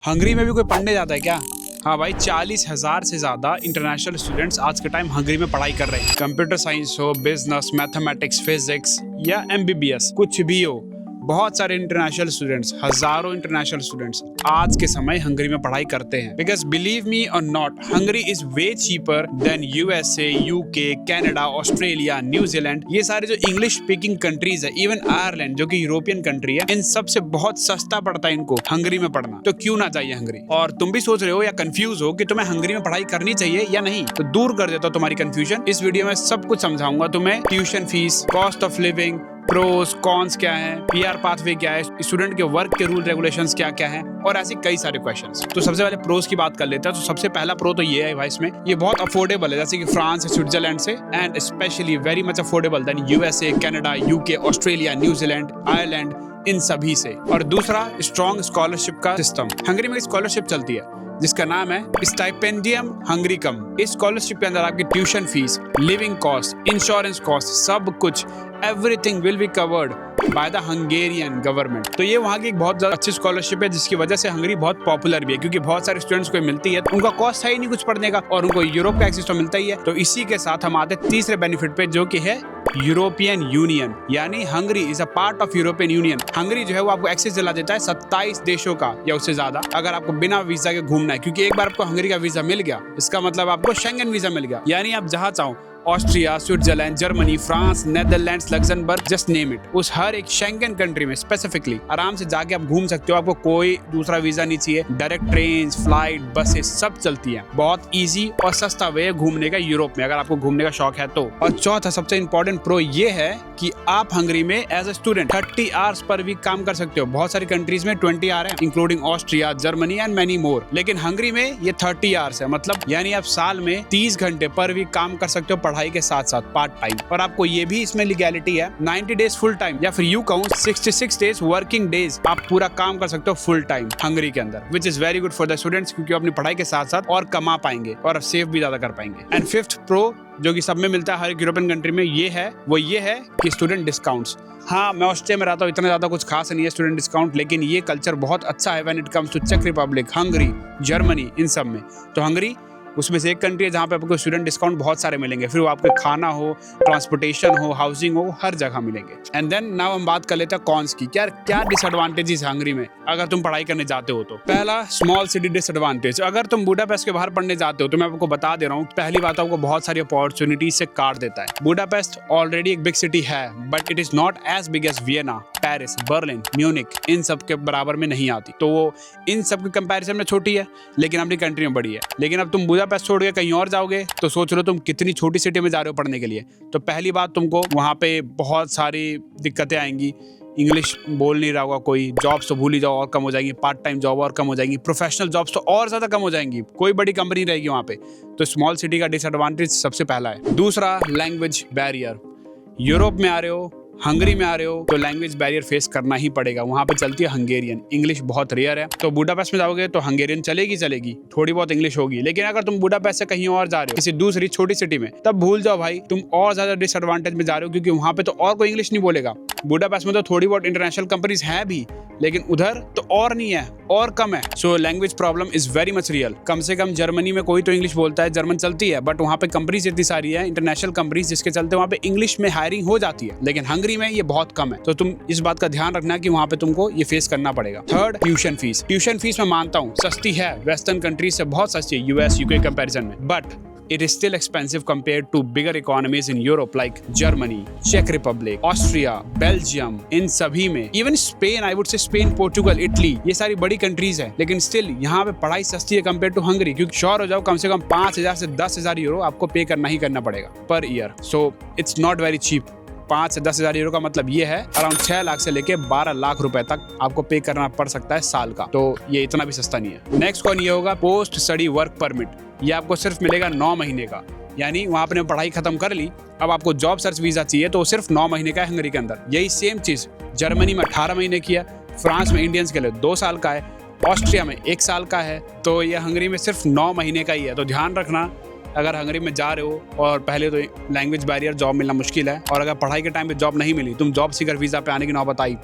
Hungary में भी कोई पढ़ने जाता है क्या? हाँ भाई, 40,000 से ज्यादा इंटरनेशनल स्टूडेंट्स आज के टाइम हंगरी में पढ़ाई कर रहे हैं। कंप्यूटर साइंस हो, बिजनेस, मैथमेटिक्स, फिजिक्स या एमबीबीएस, कुछ भी हो, बहुत सारे इंटरनेशनल स्टूडेंट्स, हजारों इंटरनेशनल स्टूडेंट्स आज के समय हंगरी में पढ़ाई करते हैं। बिकॉज बिलीव मी और not, Hungary is way cheaper than USA, UK, Canada, Australia, New Zealand. ये सारे जो इंग्लिश स्पीकिंग कंट्रीज है, इवन आयरलैंड जो कि यूरोपियन कंट्री है, इन सब से बहुत सस्ता पड़ता है इनको हंगरी में पढ़ना। तो क्यों ना चाहिए हंगरी? और तुम भी सोच रहे हो या कंफ्यूज हो कि तुम्हें हंगरी में पढ़ाई करनी चाहिए या नहीं, तो दूर कर देता हूं तुम्हारी कंफ्यूजन। इस वीडियो में सब कुछ समझाऊंगा तुम्हें। Tuition fees, cost of living, pros cons क्या है, पीआर पाथवे क्या है, स्टूडेंट के वर्क के रूल रेगुलेशंस क्या क्या हैं, और ऐसे कई सारे क्वेश्चंस। तो सबसे पहले प्रोस की बात कर लेते हैं। तो सबसे पहला प्रो तो ये है भाई, इसमें ये बहुत अफोर्डेबल है, जैसे कि फ्रांस, स्विट्जरलैंड से, and specially very much affordable than USA, Canada, UK, Australia, New Zealand, Ireland, इन सभी से। और दूसरा, स्ट्रॉन्ग स्कॉलरशिप का सिस्टम। हंगरी में स्कॉलरशिप चलती है जिसका नाम है स्टाइपेंडियम हंगरिकम। इस स्कॉलरशिप के अंदर आपकी tuition fees, living cost, insurance cost, सब कुछ, everything will be covered by the Hungarian government. तो ये वहाँ की एक बहुत ज्यादा अच्छी स्कॉलरशिप है, जिसकी वजह से हंगरी बहुत पॉपुलर भी है, क्योंकि बहुत सारे स्टूडेंट्स को मिलती है। उनका कॉस्ट है ही नहीं कुछ पढ़ने का, और उनको यूरोप का एक्सेस तो मिलता ही है। तो इसी के साथ हम आते हैं तीसरे बेनिफिट पे, जो कि है यूरोपियन यूनियन, यानी Hungary is a part of European union. Hungary जो है वो आपको एक्सेस दिला देता है 27 देशों का या उससे ज्यादा, अगर आपको बिना वीजा के घूमना है। क्योंकि एक बार आपको हंगरी का वीजा मिल गया, इसका मतलब आपको शेंगन वीजा मिल गया, यानी आप जहाँ चाहो, Austria, Switzerland, Germany, France, Netherlands, Luxembourg, just name it, उस हर एक शेंगन कंट्री में स्पेसिफिकली आराम से जाके आप घूम सकते हो। आपको कोई दूसरा वीजा नहीं चाहिए। डायरेक्ट ट्रेन, फ्लाइट, बसेस सब चलती हैं। बहुत इजी और सस्ता वे है घूमने का यूरोप में, अगर आपको घूमने का शौक है तो। और चौथा सबसे इंपॉर्टेंट प्रो ये है कि आप हंगरी में एज ए स्टूडेंट 30 आवर्स पर वीक काम कर सकते हो। बहुत सारी कंट्रीज में 20 आवर है, including Austria, Germany and many more, लेकिन हंगरी में ये 30 आवर्स है। मतलब यानी आप साल में 30 घंटे पर वीक काम कर सकते हो पढ़ाई के साथ साथ, पार्ट टाइम। और आपको ये भी इसमें लीगैलिटी है 90 डेज फुल टाइम, या फिर यू कहूं 66 डेज वर्किंग डेज आप पूरा काम कर सकते हो फुल टाइम हंगरी के अंदर, which is very good for the students, क्योंकि अपनी पढ़ाई के साथ साथ और कमा पाएंगे और सेव भी ज्यादा कर पाएंगे। एंड फिफ्थ प्रो, जो कि सब में मिलता है हर एक यूरोपियन कंट्री में, ये है कि स्टूडेंट डिस्काउंट्स। हाँ, मैं ऑस्ट्रिया में रहता हूँ, इतना ज्यादा कुछ खास नहीं है स्टूडेंट डिस्काउंट, लेकिन ये कल्चर बहुत अच्छा है व्हेन इट कम्स टू चेक रिपब्लिक, हंगरी, जर्मनी, इन सब में। तो हंगरी उसमें से एक कंट्री है जहाँ पे आपको स्टूडेंट डिस्काउंट बहुत सारे मिलेंगे, फिर वो आपके खाना हो, ट्रांसपोर्टेशन हो, हाउसिंग हो, हर जगह मिलेंगे। एंड देन नाउ हम बात कर लेते हैं कॉन्स की। क्या डिसएडवांटेजेस है हंगरी में अगर तुम पढ़ाई करने जाते हो तो? पहला, स्मॉल सिटी डिसएडवांटेज। अगर तुम बुडापेस्ट के बाहर पढ़ने जाते हो तो मैं आपको बता दे रहा हूँ, पहली बात आपको बहुत सारी अपॉर्चुनिटीज से काट देता है। बुडापेस्ट ऑलरेडी एक बिग सिटी है, but it is not as big as Vienna, Paris, Berlin, Munich, इन सब के बराबर में नहीं आती। तो वो इन सब के कंपैरिजन में छोटी है, लेकिन अपनी कंट्री में बड़ी है। लेकिन अब तुम बुडापेस्ट छोड़ के कहीं और जाओगे तो सोच लो तुम कितनी छोटी सिटी में जा रहे हो पढ़ने के लिए। तो पहली बात, तुमको वहाँ पे बहुत सारी दिक्कतें आएंगी। इंग्लिश बोल नहीं रहा होगा कोई, जॉब्स तो भूल ही जाओ और कम हो जाएंगी, पार्ट टाइम जॉब और कम हो जाएंगी, प्रोफेशनल जॉब्स तो और ज्यादा कम हो जाएंगी, कोई बड़ी कंपनी रहेगी वहाँ पे। तो स्मॉल सिटी का डिसएडवांटेज सबसे पहला है। दूसरा, लैंग्वेज बैरियर। यूरोप में आ रहे हो, हंगरी में आ रहे हो, तो लैंग्वेज बैरियर फेस करना ही पड़ेगा। वहाँ पे चलती है हंगेरियन, इंग्लिश बहुत रेयर है। तो बुडापेस्ट में जाओगे तो हंगेरियन चलेगी, थोड़ी बहुत इंग्लिश होगी। लेकिन अगर तुम बुडापेस्ट से कहीं और जा रहे हो, किसी दूसरी छोटी सिटी में, तब भूल जाओ भाई, तुम और ज्यादा डिसएडवांटेज में जा रहे हो, क्योंकि वहाँ पे तो और कोई इंग्लिश नहीं बोलेगा। बुडापेस्ट में तो थोड़ी बहुत इंटरनेशनल कंपनीज हैं भी, लेकिन उधर तो और नहीं है, और कम है। So language problem is very much real. कम से कम जर्मनी में कोई तो इंग्लिश बोलता है, जर्मन चलती है, बट वहाँ पे कंपनीज इतनी सारी है, इंटरनेशनल कंपनीज, जिसके चलते वहाँ पे इंग्लिश में हायरिंग हो जाती है। लेकिन हंगरी में ये बहुत कम है, तो तुम इस बात का ध्यान रखना कि वहाँ पे तुमको ये फेस करना पड़ेगा। Third, tuition fees. Tuition fees मैं मानता हूँ सस्ती है, वेस्टर्न कंट्रीज से बहुत सस्ती है, यूएस, यूके कंपैरिजन में, but it is still expensive compared to bigger economies in Europe like Germany, Czech Republic, Austria, Belgium, इन सभी में, even Spain, I would say Spain, Portugal, Italy, ये सारी बड़ी कंट्रीज है, लेकिन स्टिल यहाँ पे पढ़ाई सस्ती है कंपेयर टू हंगरी। क्योंकि श्योर हो जाओ, कम से कम 5,000 से 10,000 यूरो आपको पे करना ही करना पड़ेगा पर year. So it's not very cheap. 5 से 10,000 यूरो का मतलब ये है अराउंड 6 लाख से लेके 12 लाख रुपए तक आपको पे करना पड़ सकता है साल का। तो ये इतना भी सस्ता नहीं है। नेक्स्ट कौन, ये होगा पोस्ट स्टडी वर्क परमिट। ये आपको सिर्फ मिलेगा 9 महीने का, यानी वहाँ आपने पढ़ाई खत्म कर ली, अब आपको जॉब सर्च वीजा चाहिए, तो सिर्फ 9 महीने का है हंगरी के अंदर। यही सेम चीज जर्मनी में 18 महीने की है, फ्रांस में इंडियंस के लिए 2 साल का है, ऑस्ट्रिया में 1 साल का है, तो ये हंगरी में सिर्फ 9 महीने का ही है। तो ध्यान रखना, अगर हंगरी में जा रहे हो और पहले तो लैंग्वेज बैरियर, जॉब मिलना मुश्किल है, और अगर पढ़ाई के टाइम पे जॉब नहीं मिली, तुम जॉब सीकर वीजा पे आने की नौबत आई,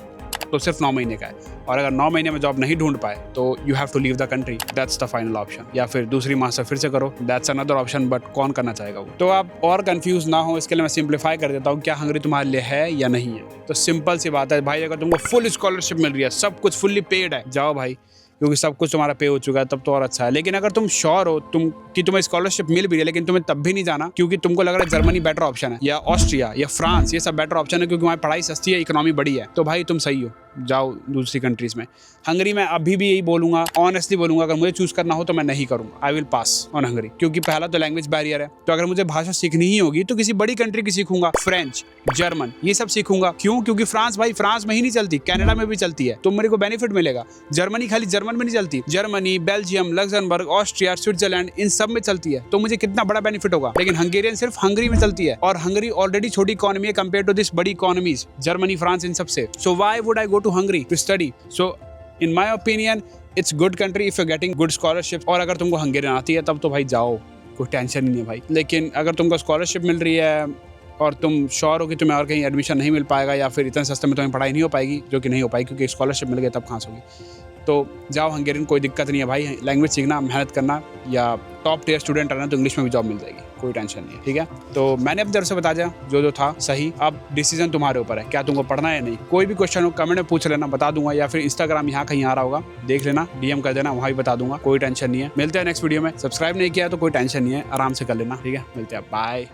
तो सिर्फ 9 महीने का है, और अगर 9 महीने में जॉब नहीं ढूंढ पाए तो you have to leave the country, that's the final option. या फिर दूसरी मास्टर फिर से करो, दैट्स अनदर ऑप्शन, बट कौन करना चाहेगा वो। तो आप और कंफ्यूज ना हो इसके लिए मैं सिंप्लीफाई कर देता हूँ, क्या हंगरी तुम्हारे लिए है या नहीं है। तो सिंपल सी बात है भाई, अगर तुमको फुल स्कॉलरशिप मिल रही है, सब कुछ फुल्ली पेड है, जाओ भाई, क्योंकि सब कुछ तुम्हारा पे हो चुका है, तब तो और अच्छा है। लेकिन अगर तुम श्योर हो तुम्हें स्कॉलरशिप मिल भी है, लेकिन तुम्हें तब भी नहीं जाना क्योंकि तुमको लग रहा है जर्मनी बेटर ऑप्शन है, या ऑस्ट्रिया या फ्रांस, ये सब बेटर ऑप्शन है क्योंकि वहाँ पढ़ाई सस्ती है, इकोनॉमी बड़ी है, तो भाई तुम सही हो, जाओ दूसरी कंट्रीज में। हंगरी में अभी भी यही बोलूंगा, ऑनेस्टली बोलूंगा, अगर मुझे चूज करना हो तो मैं नहीं करूंगा, I will pass on Hungary, क्योंकि पहला तो लैंग्वेज बैरियर है। तो अगर मुझे भाषा सीखनी ही होगी तो किसी बड़ी कंट्री की सीखूंगा, फ्रेंच, जर्मन, ये सब सीखूंगा। क्यों? क्योंकि फ्रांस भाई फ्रांस में ही नहीं चलती, कनाडा में भी चलती है, तो मेरे को बेनिफिट मिलेगा। जर्मनी खाली जर्मन में नहीं चलती, Germany, Belgium, Luxembourg, Austria, Switzerland, इन सब में चलती है, तो मुझे कितना बड़ा बेनिफिट होगा। लेकिन हंगेरियन सिर्फ हंगरी में चलती है, और हंगरी ऑलरेडी छोटी इकोनॉमी है कंपेयर टू दिस बड़ी इकोनॉमीज, जर्मनी, फ्रांस, इन सब से। So why would I go to Hungary to study? So, in my opinion, it's good country if you're getting good scholarships। और अगर तुमको हंगेरियन आती है तब तो भाई जाओ, कोई टेंशन नहीं है भाई। लेकिन अगर तुमको स्कॉलरशिप मिल रही है और तुम श्योर हो कि तुम्हें और कहीं एडमिशन नहीं मिल पाएगा, या फिर इतने सस्ते में तुम्हें पढ़ाई नहीं हो पाएगी, जो कि नहीं हो पाएगी क्योंकि स्कॉलरशिप मिल गई तब कहाँ से होगी, तो जाओ हंगेरियन, कोई दिक्कत नहीं है भाई। लैंग्वेज सीखना, मेहनत करना, या टॉप टियर स्टूडेंट रहना तो इंग्लिश में भी जॉब मिल जाएगी, कोई टेंशन नहीं है, ठीक है। तो मैंने अपनी तरफ से बता दिया जो था सही, अब डिसीजन तुम्हारे ऊपर है, क्या तुमको पढ़ना है या नहीं। कोई भी क्वेश्चन हो कमेंट में पूछ लेना, बता दूंगा, या फिर इंस्टाग्राम यहाँ कहीं आ रहा होगा, देख लेना, DM कर देना, वहाँ भी बता दूंगा, कोई टेंशन नहीं है। मिलते हैं नेक्स्ट वीडियो में। सब्सक्राइब नहीं किया तो कोई टेंशन नहीं है, आराम से कर लेना, ठीक है। मिलते हैं, बाय।